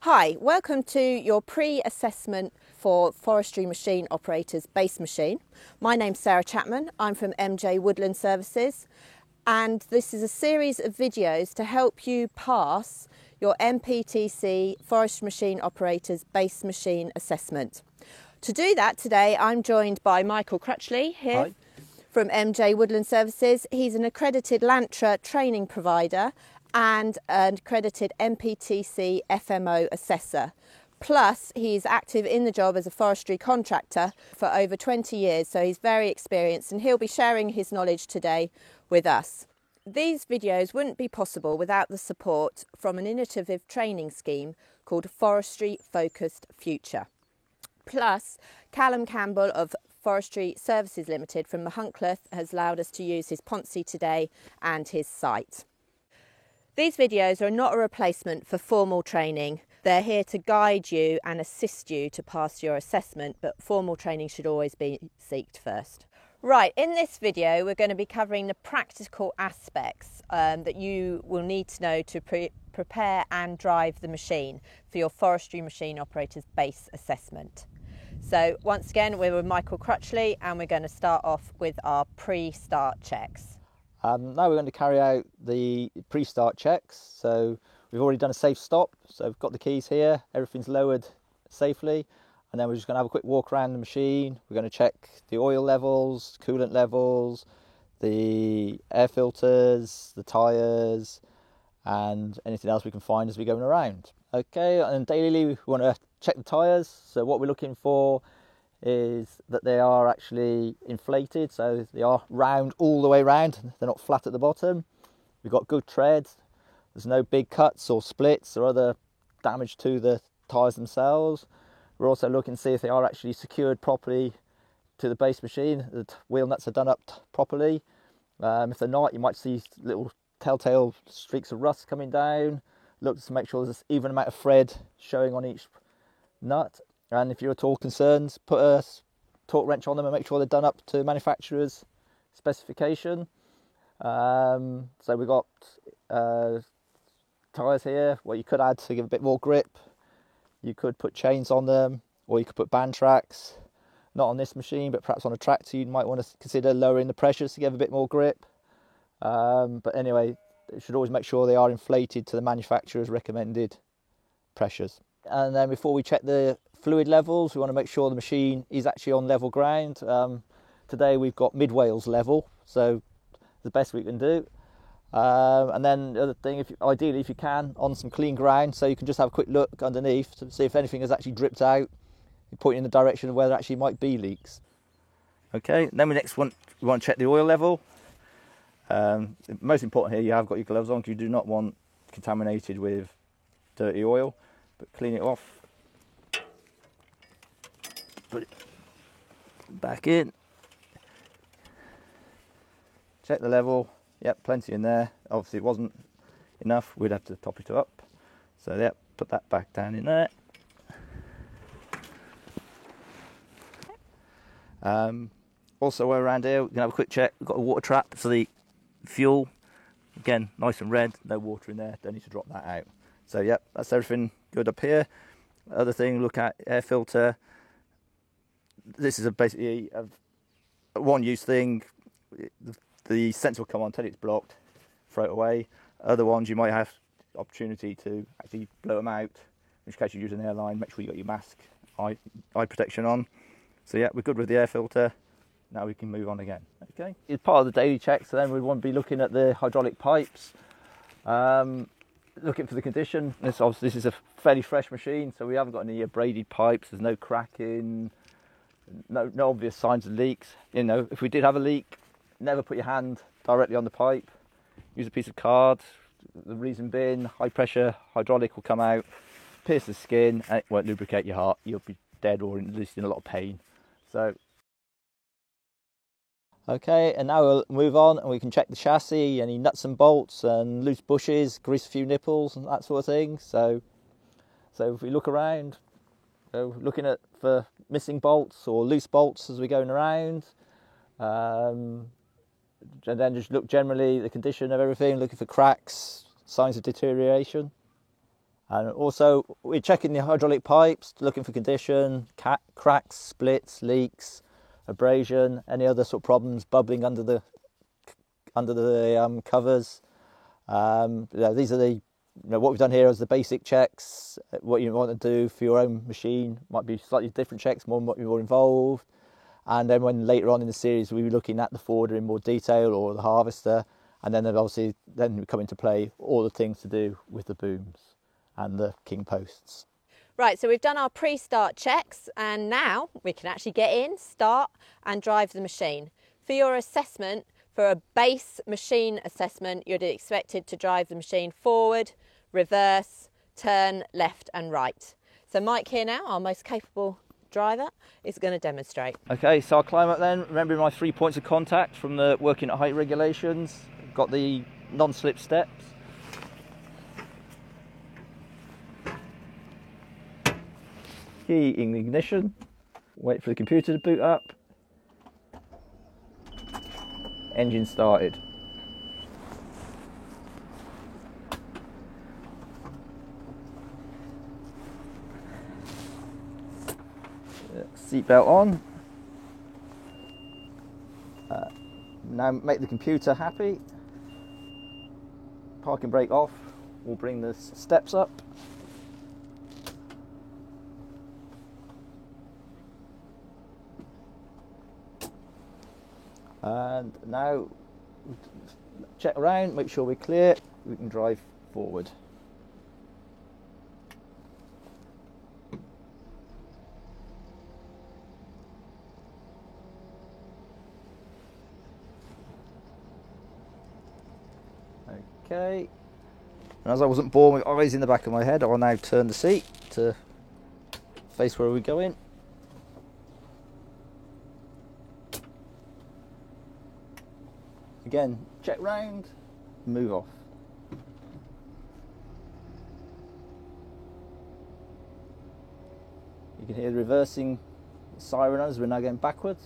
Hi, welcome to your pre-assessment for forestry machine operators base machine. My name's Sarah Chapman, I'm from MJ Woodland Services, and this is a series of videos to help you pass your MPTC forestry machine operators base machine assessment. To do that today I'm joined by Michael Crutchley here. Hi. From MJ Woodland Services. He's an accredited Lantra training provider and an accredited MPTC FMO assessor. Plus, he's active in the job as a forestry contractor for over 20 years, so he's very experienced and he'll be sharing his knowledge today with us. These videos wouldn't be possible without the support from an innovative training scheme called Forestry Focused Future. Plus, Callum Campbell of Forestry Services Limited from Machynlleth has allowed us to use his Ponce today and his site. These videos are not a replacement for formal training. They're here to guide you and assist you to pass your assessment, but formal training should always be sought first. Right, in this video we're going to be covering the practical aspects that you will need to know to prepare and drive the machine for your forestry machine operator's base assessment. So once again, we're with Michael Crutchley and we're going to start off with our pre-start checks. Now we're going to carry out the pre-start checks. So we've already done a safe stop. So we've got the keys here, everything's lowered safely. And then we're just going to have a quick walk around the machine. We're going to check the oil levels, coolant levels, the air filters, the tyres, and anything else we can find as we're going around. Okay, and daily we want to check the tyres. So what we're looking for is that they are actually inflated, so they are round all the way round, they're not flat at the bottom. We've got good tread, there's no big cuts or splits or other damage to the tyres themselves. We're also looking to see if they are actually secured properly to the base machine, the wheel nuts are done up properly. If they're not, you might see little telltale streaks of rust coming down. Look to make sure there's an even amount of thread showing on each nut, and if you're at all concerned, put a torque wrench on them and make sure they're done up to manufacturer's specification. So we've got tyres here, what you could add to give a bit more grip. You could put chains on them, or you could put band tracks. Not on this machine, but perhaps on a tractor you might want to consider lowering the pressures to give a bit more grip. But anyway, you should always make sure they are inflated to the manufacturer's recommended pressures. And then before we check the fluid levels, we want to make sure the machine is actually on level ground. Today we've got mid-Wales level, so the best we can do. And then the other thing, ideally if you can, on some clean ground, so you can just have a quick look underneath to see if anything has actually dripped out. You're pointing in the direction of where there actually might be leaks. Okay, then we want to check the oil level. Most important here, you have got your gloves on because you do not want contaminated with dirty oil, but clean it off, put it back in, check the level. Yep, plenty in there. Obviously it wasn't enough, we'd have to top it up, so yep, put that back down in there. Also around here we're going to have a quick check. We've got a water trap for the fuel, again nice and red, no water in there, don't need to drop that out. So yep, that's everything good up here. Other thing, look at air filter. This is basically a one-use thing. The sensor will come on, tell you it's blocked, throw it away. Other ones you might have opportunity to actually blow them out, in which case you use an airline. Make sure you got your mask, eye protection on. So yeah, we're good with the air filter. Now we can move on again. Okay, it's part of the daily check, so then we want to be looking at the hydraulic pipes, looking for the condition. This is a fairly fresh machine, so we haven't got any braided pipes. There's no cracking, no obvious signs of leaks. You know, if we did have a leak, never put your hand directly on the pipe. Use a piece of card. The reason being, high pressure hydraulic will come out, pierce the skin, and it won't lubricate your heart. You'll be dead, or at least in a lot of pain. So. Okay, and now we'll move on and we can check the chassis, any nuts and bolts and loose bushes, grease a few nipples and that sort of thing. So if we look around, looking for missing bolts or loose bolts as we're going around, and then just look generally the condition of everything, looking for cracks, signs of deterioration. And also we're checking the hydraulic pipes, looking for condition, cracks, splits, leaks, abrasion, any other sort of problems bubbling under the covers. These are the what we've done here is the basic checks. What you want to do for your own machine might be slightly different checks, more involved. And then when later on in the series we'll be looking at the forwarder in more detail, or the harvester, and then obviously we come into play all the things to do with the booms and the king posts. Right, so we've done our pre-start checks, and now we can actually get in, start and drive the machine. For your assessment, for a base machine assessment, you're expected to drive the machine forward, reverse, turn left and right. So Mike here now, our most capable driver, is going to demonstrate. Okay, so I'll climb up then, remembering my 3 points of contact from the working at height regulations. Got the non-slip steps. Key in ignition. Wait for the computer to boot up. Engine started. Seatbelt on. Now make the computer happy. Parking brake off. We'll bring the steps up. And now check around, make sure we're clear, we can drive forward. Okay, and as I wasn't born with eyes in the back of my head, I'll now turn the seat to face where we're going. Again, check round, move off. You can hear the reversing siren as we're now going backwards.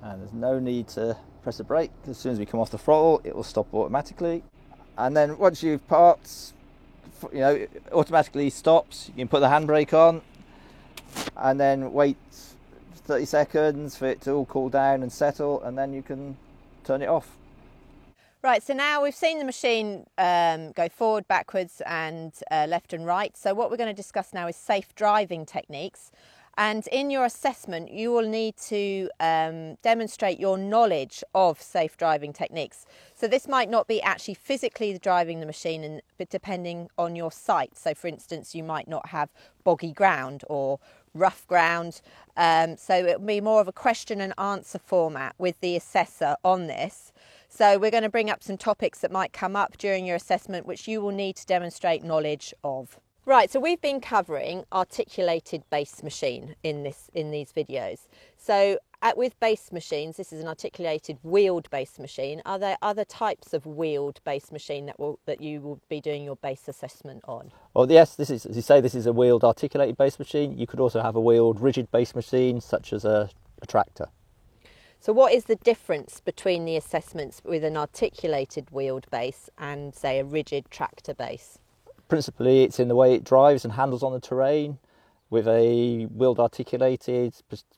And there's no need to press the brake. As soon as we come off the throttle, it will stop automatically. And then once you've parked, it automatically stops. You can put the handbrake on and then wait 30 seconds for it to all cool down and settle, and then you can turn it off. Right, so now we've seen the machine go forward, backwards and left and right. So what we're going to discuss now is safe driving techniques. And in your assessment, you will need to demonstrate your knowledge of safe driving techniques. So this might not be actually physically driving the machine, but depending on your site. So for instance, you might not have boggy ground or rough ground. So it will be more of a question and answer format with the assessor on this. So we're going to bring up some topics that might come up during your assessment, which you will need to demonstrate knowledge of. Right, so we've been covering articulated base machine in these videos. So with base machines, this is an articulated wheeled base machine. Are there other types of wheeled base machine that you will be doing your base assessment on? Well, yes, this is, as you say, this is a wheeled articulated base machine. You could also have a wheeled rigid base machine, such as a tractor. So what is the difference between the assessments with an articulated wheeled base and, say, a rigid tractor base? Principally, it's in the way it drives and handles on the terrain. With a wheeled articulated,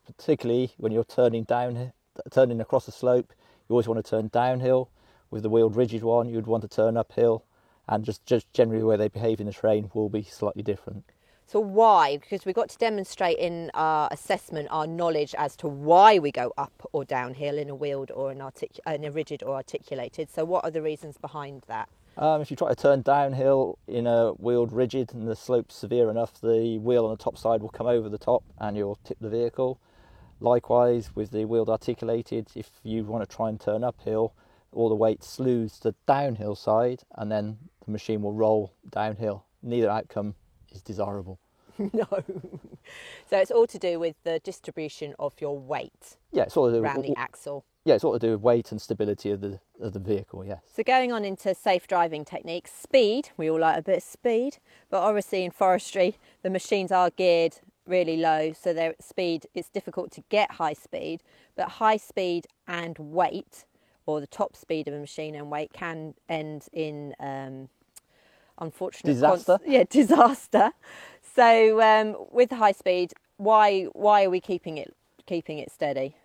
particularly when you're turning across a slope, you always want to turn downhill. With the wheeled rigid one, you'd want to turn uphill, and just generally the way they behave in the terrain will be slightly different. So why? Because we've got to demonstrate in our assessment our knowledge as to why we go up or downhill in a wheeled or in a rigid or articulated. So what are the reasons behind that? If you try to turn downhill in a wheeled rigid and the slope's severe enough, the wheel on the top side will come over the top and you'll tip the vehicle. Likewise, with the wheeled articulated, if you want to try and turn uphill, all the weight slews the downhill side and then the machine will roll downhill. Neither outcome is desirable. No. So it's all to do with the distribution of your weight Yeah, it's all to do around the axle. Yeah, it's all to do with weight and stability of the vehicle. Yes. So going on into safe driving techniques, speed, we all like a bit of speed, but obviously in forestry the machines are geared really low, so their speed, it's difficult to get high speed, but high speed and weight, or the top speed of a machine and weight, can end in unfortunate Disaster. Disaster. So with high speed, why are we keeping it steady?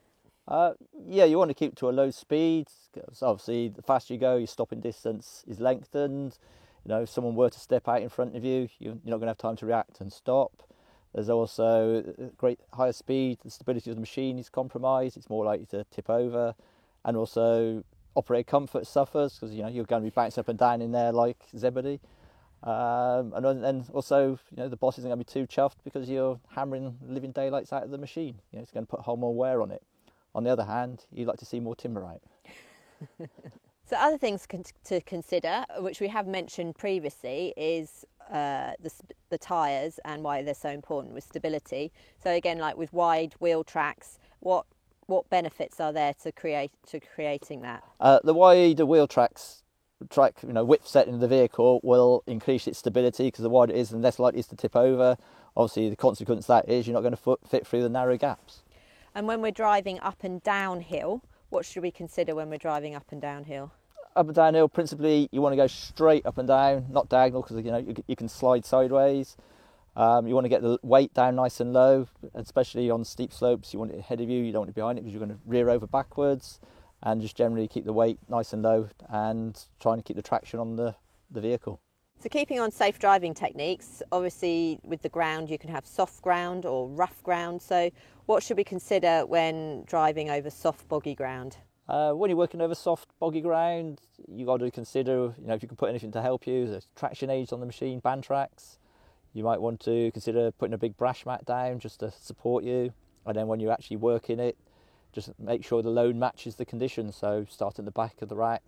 Yeah, you want to keep to a low speed. So obviously, the faster you go, your stopping distance is lengthened. You know, if someone were to step out in front of you, you're not going to have time to react and stop. There's also great higher speed. The stability of the machine is compromised. It's more likely to tip over, and also operator comfort suffers because you're going to be bouncing up and down in there like Zebedee. And then also, the boss isn't going to be too chuffed because you're hammering living daylights out of the machine. It's going to put a whole more wear on it. On the other hand, you'd like to see more timber out. So other things to consider, which we have mentioned previously, is the tyres and why they're so important with stability. So again, like with wide wheel tracks, what benefits are there to creating that? The wider wheel track width setting of the vehicle will increase its stability because the wider it is, the less likely it is to tip over. Obviously, the consequence of that is you're not going to fit through the narrow gaps. And when we're driving up and downhill, what should we consider when we're driving up and downhill? Up and downhill, principally, you want to go straight up and down, not diagonal, because you can slide sideways. You want to get the weight down nice and low, especially on steep slopes. You want it ahead of you, you don't want it behind it because you're going to rear over backwards. And just generally keep the weight nice and low and trying to keep the traction on the vehicle. So keeping on safe driving techniques, obviously with the ground you can have soft ground or rough ground. So what should we consider when driving over soft boggy ground? When you're working over soft boggy ground, you've got to consider, if you can put anything to help you. There's traction aids on the machine, band tracks. You might want to consider putting a big brash mat down just to support you. And then when you're actually working it, just make sure the load matches the conditions. So start at the back of the rack,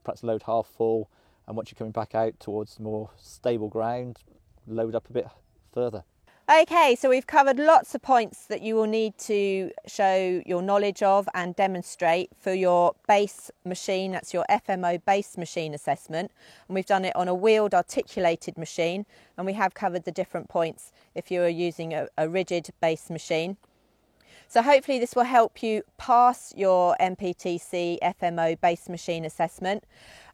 perhaps load half full, and once you're coming back out towards more stable ground, load up a bit further. Okay, so we've covered lots of points that you will need to show your knowledge of and demonstrate for your base machine. That's your FMO base machine assessment. And we've done it on a wheeled articulated machine, and we have covered the different points if you are using a rigid base machine. So hopefully this will help you pass your MPTC FMO base machine assessment.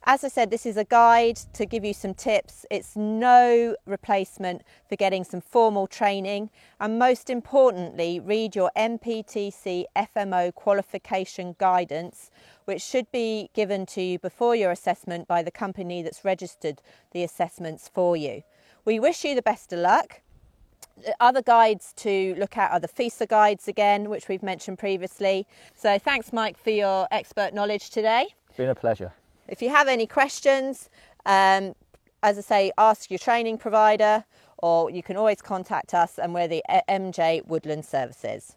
As I said, this is a guide to give you some tips. It's no replacement for getting some formal training. And most importantly, read your MPTC FMO qualification guidance, which should be given to you before your assessment by the company that's registered the assessments for you. We wish you the best of luck. Other guides to look at are the FISA guides again, which we've mentioned previously. So thanks, Mike, for your expert knowledge today. It's been a pleasure. If you have any questions, as I say, ask your training provider, or you can always contact us, and we're the MJ Woodland Services.